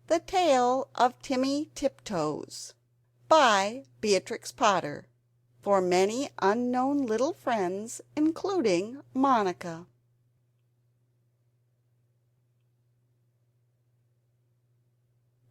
The Tale of Timmy Tiptoes by Beatrix Potter, for many unknown little friends, including Monica.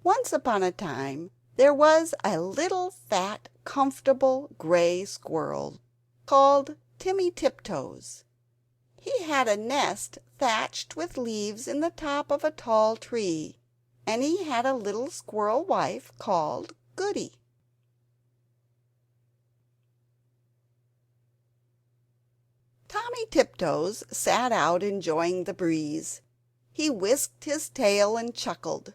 Once upon a time there was a little fat, comfortable gray squirrel called Timmy Tiptoes. He had a nest thatched with leaves in the top of a tall tree, and he had a little squirrel wife called Goody. Tommy Tiptoes sat out enjoying the breeze. He whisked his tail and chuckled.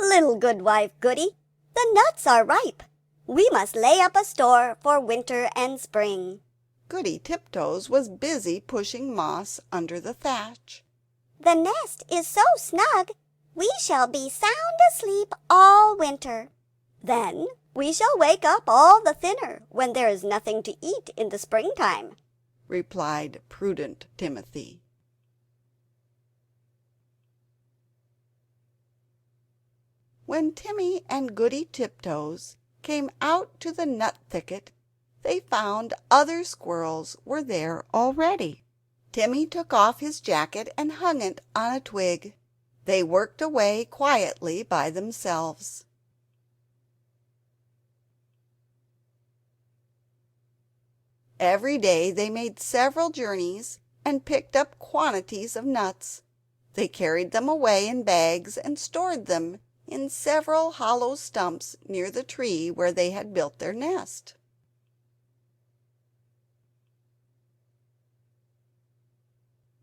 "Little goodwife Goody, the nuts are ripe. We must lay up a store for winter and spring." Goody Tiptoes was busy pushing moss under the thatch. "The nest is so snug, we shall be sound asleep all winter. Then we shall wake up all the thinner when there is nothing to eat in the springtime," replied prudent Timothy. When Timmy and Goody Tiptoes came out to the nut thicket, they found other squirrels were there already. Timmy took off his jacket and hung it on a twig. They worked away quietly by themselves. Every day they made several journeys and picked up quantities of nuts. They carried them away in bags and stored them in several hollow stumps near the tree where they had built their nest.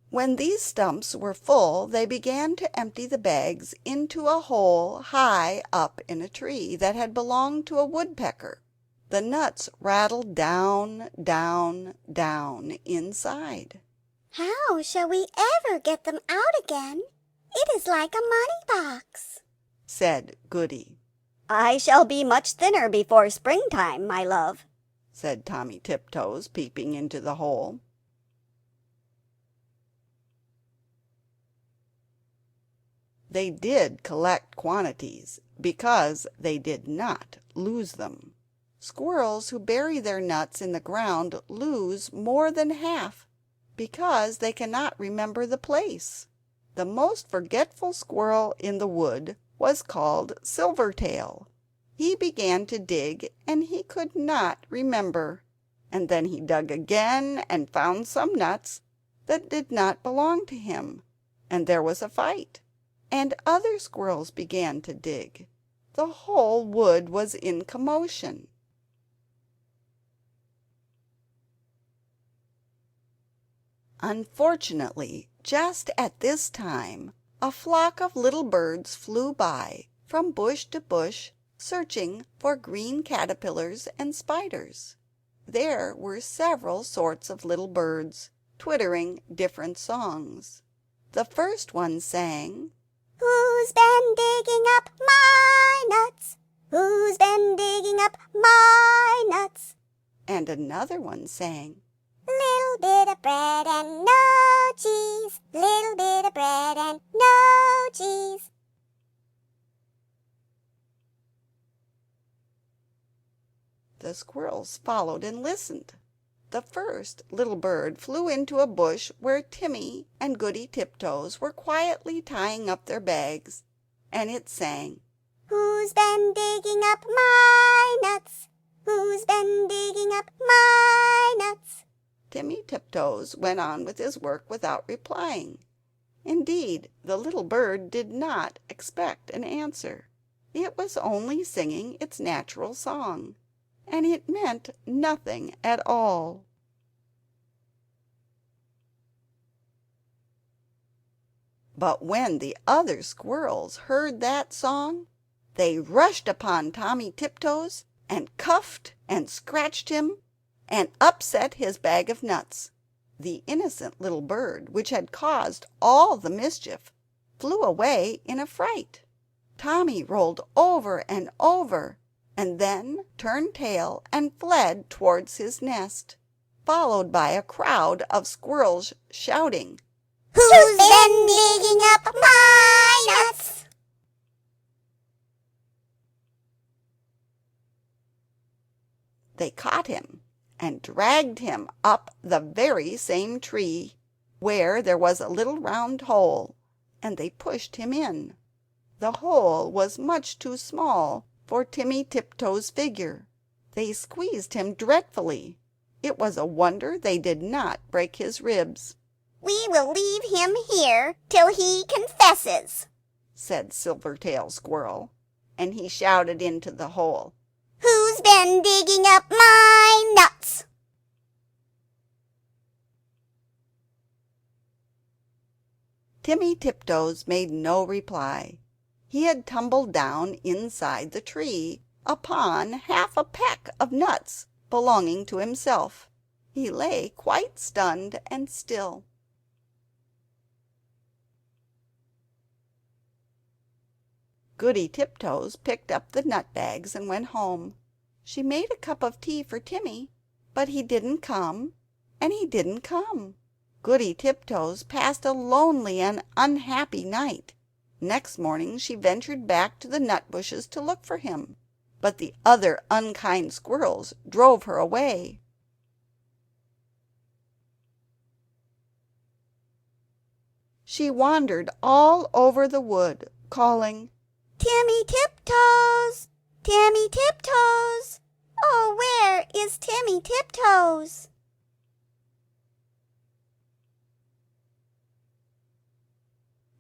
When these stumps were full they began to empty the bags into a hole high up in a tree that had belonged to a woodpecker. The nuts rattled down, down, down inside. "How shall we ever get them out again? It is like a money box," said Goody. "I shall be much thinner before springtime, my love," said Tommy Tiptoes, peeping into the hole. They did collect quantities, because they did not lose them. Squirrels who bury their nuts in the ground lose more than half, because they cannot remember the place. The most forgetful squirrel in the wood was called Silvertail. He began to dig, and he could not remember. And then he dug again and found some nuts that did not belong to him, and there was a fight. And other squirrels began to dig. The whole wood was in commotion. Unfortunately, just at this time, a flock of little birds flew by, from bush to bush, searching for green caterpillars and spiders. There were several sorts of little birds, twittering different songs. The first one sang, "Who's been digging up my nuts? Who's been digging up my nuts?" and another one sang, "Little bit of bread and no cheese, little bit of bread and no cheese." The squirrels followed and listened. The first little bird flew into a bush where Timmy and Goody Tiptoes were quietly tying up their bags, and it sang, "Who's been digging up my nuts? Who's been digging up my nuts?" Timmy Tiptoes went on with his work without replying. Indeed, the little bird did not expect an answer. It was only singing its natural song, and it meant nothing at all. But when the other squirrels heard that song, they rushed upon Tommy Tiptoes and cuffed and scratched him and upset his bag of nuts. The innocent little bird, which had caused all the mischief, flew away in a fright. Tommy rolled over and over, and then turned tail and fled towards his nest, followed by a crowd of squirrels shouting, "Who's been digging up my nuts?" They caught him and dragged him up the very same tree, where there was a little round hole, and they pushed him in. The hole was much too small for Timmy Tiptoes' figure. They squeezed him dreadfully. It was a wonder they did not break his ribs. "We will leave him here till he confesses," said Silvertail Squirrel, and he shouted into the hole, "Who's been digging up my nuts?" Timmy Tiptoes made no reply. He had tumbled down inside the tree upon half a peck of nuts belonging to himself. He lay quite stunned and still. Goody Tiptoes picked up the nut bags and went home. She made a cup of tea for Timmy, but he didn't come, and he didn't come. Goody Tiptoes passed a lonely and unhappy night. Next morning she ventured back to the nut bushes to look for him, but the other unkind squirrels drove her away. She wandered all over the wood, calling, "Timmy Tiptoes! Timmy Tiptoes! Oh, where is Timmy Tiptoes?"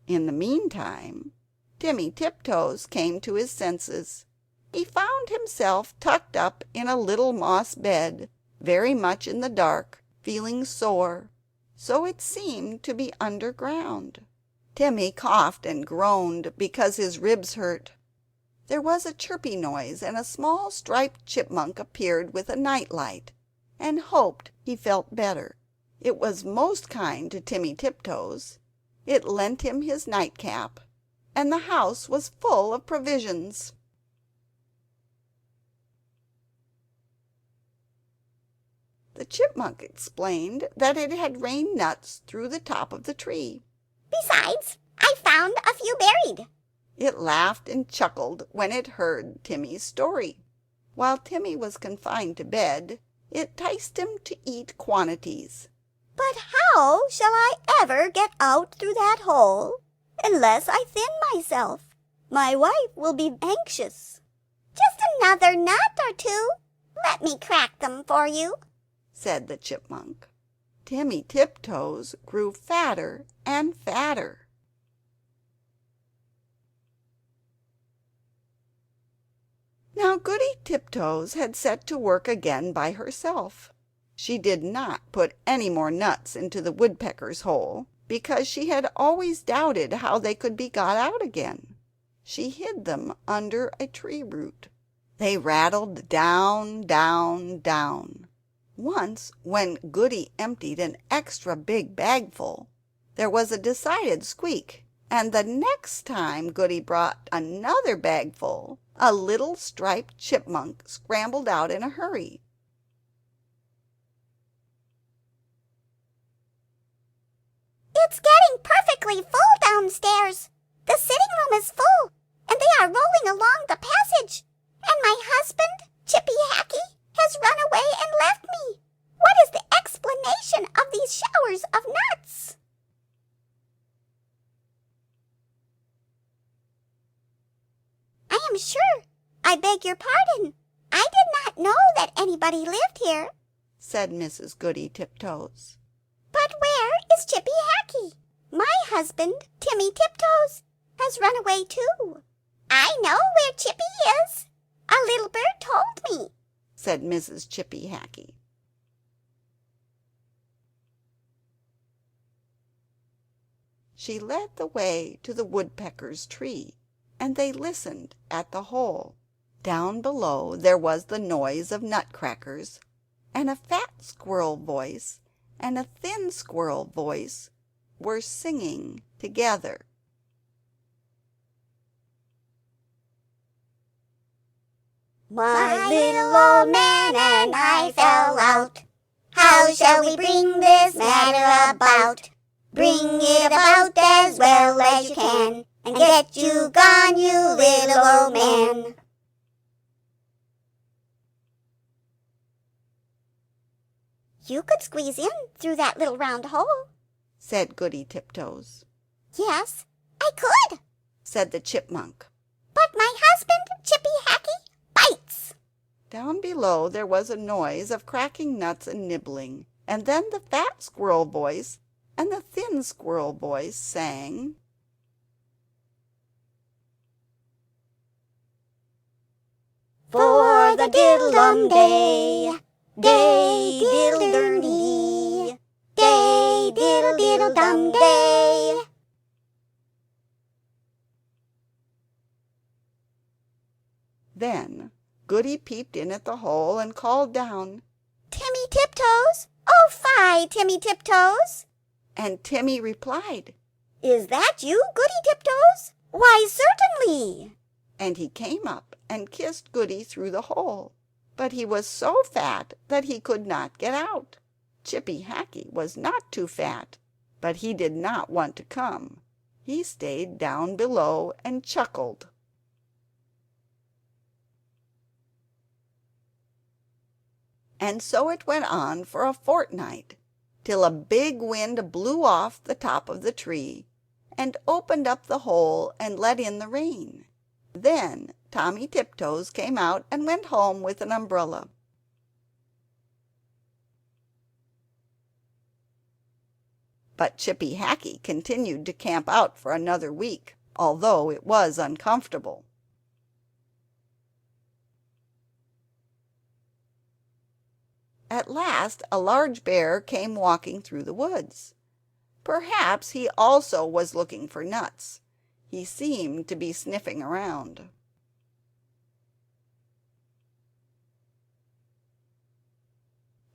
In the meantime, Timmy Tiptoes came to his senses. He found himself tucked up in a little moss bed, very much in the dark, feeling sore, so it seemed to be underground. Timmy coughed and groaned because his ribs hurt. There was a chirpy noise, and a small striped chipmunk appeared with a night light, and hoped he felt better. It was most kind to Timmy Tiptoes. It lent him his nightcap, and the house was full of provisions. The chipmunk explained that it had rained nuts through the top of the tree. "Besides, I found a few buried." It laughed and chuckled when it heard Timmy's story. While Timmy was confined to bed, it enticed him to eat quantities. "But how shall I ever get out through that hole unless I thin myself? My wife will be anxious." "Just another nut or two. Let me crack them for you," said the chipmunk. Timmy Tiptoes grew fatter and fatter. Now Goody Tiptoes had set to work again by herself. She did not put any more nuts into the woodpecker's hole, because she had always doubted how they could be got out again. She hid them under a tree root. They rattled down, down, down. Once, when Goody emptied an extra big bagful, there was a decided squeak, and the next time Goody brought another bagful, a little striped chipmunk scrambled out in a hurry. "It's getting perfectly full downstairs. The sitting room is full, and they are rolling along the passage. And my husband, Chippy Hackee, has run away and left me. What is the explanation of these showers of nuts?" "I am sure. I beg your pardon. I did not know that anybody lived here," said Mrs. Goody Tiptoes. "But where is Chippy Hackee? My husband, Timmy Tiptoes, has run away too. I know where Chippy is. A little bird told me," said Mrs. Chippy Hackee. She led the way to the woodpecker's tree, and they listened at the hole. Down below there was the noise of nutcrackers, and a fat squirrel voice and a thin squirrel voice were singing together. "My little old man and I fell out. How shall we bring this matter about? Bring it about as well as you can, and get you gone, you little old man." You could squeeze in through that little round hole, said Goody Tiptoes. Yes, I could, said the chipmunk. But my husband, Chippy Hackee, bites. Down below there was a noise of cracking nuts and nibbling, and then the fat squirrel voice and the thin squirrel voice sang: For the diddle-dum day, day diddle-dum-dee, day diddle-diddle-dum day. Then Goody peeped in at the hole and called down, Timmy Tiptoes! Oh, fie, Timmy Tiptoes! and Timmy replied, Is that you, Goody Tiptoes? Why, certainly! and he came up and kissed Goody through the hole. But he was so fat that he could not get out. Chippy Hackee was not too fat, but he did not want to come. He stayed down below and chuckled. And so it went on for a fortnight, till a big wind blew off the top of the tree, and opened up the hole and let in the rain. Then Tommy Tiptoes came out and went home with an umbrella. But Chippy Hackee continued to camp out for another week, although it was uncomfortable. At last a large bear came walking through the woods. Perhaps he also was looking for nuts. He seemed to be sniffing around.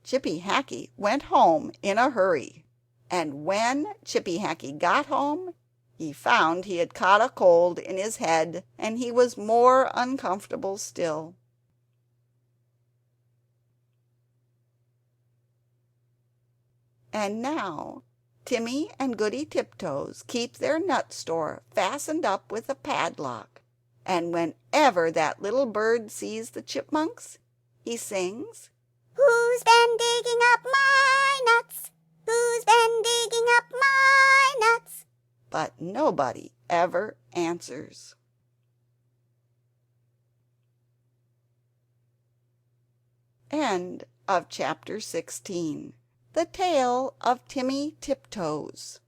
Chippy Hackee went home in a hurry, and when Chippy Hackee got home he found he had caught a cold in his head, and he was more uncomfortable still. And now Timmy and Goody Tiptoes keep their nut store fastened up with a padlock, and whenever that little bird sees the chipmunks, he sings, Who's been digging up my nuts? Who's been digging up my nuts? but nobody ever answers. End of chapter 16. The Tale of Timmy Tiptoes.